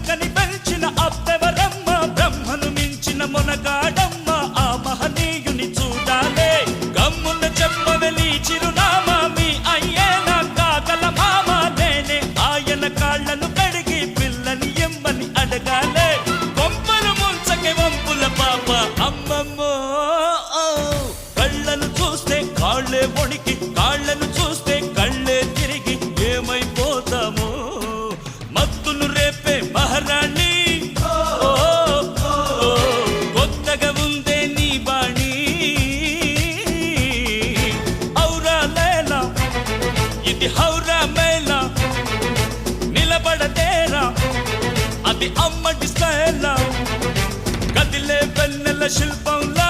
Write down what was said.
కని పెంచిన అప్పెవరమ్మ బ్రహ్మను మించిన మొనగాడమ్మ ఆ మహనీయుని చూడాలే గమ్మున చెప్పవెలి చిరునామా మీ అయ్యేనా కాగల మామ నేనే ఆయన కాళ్ళను కడిగి పిల్లని ఎమ్మని అడగాలే కొంపలు ముంచకే వంపుల పాప అమ్మమ్మో కళ్ళను చూస్తే కాళ్ళే వణికి కాళ్ళను చూస్తే కళ్ళే తిరిగి ఏమైపోతామో మత్తును రేపే మహారాణి కొత్తగా ఉందే నీ బాణి ఔరా లేలా ఇది హౌరా మేళా నిలబడతేరా అది అమ్మడి స్టైలా కదిలే వెన్నెల శిల్పంలా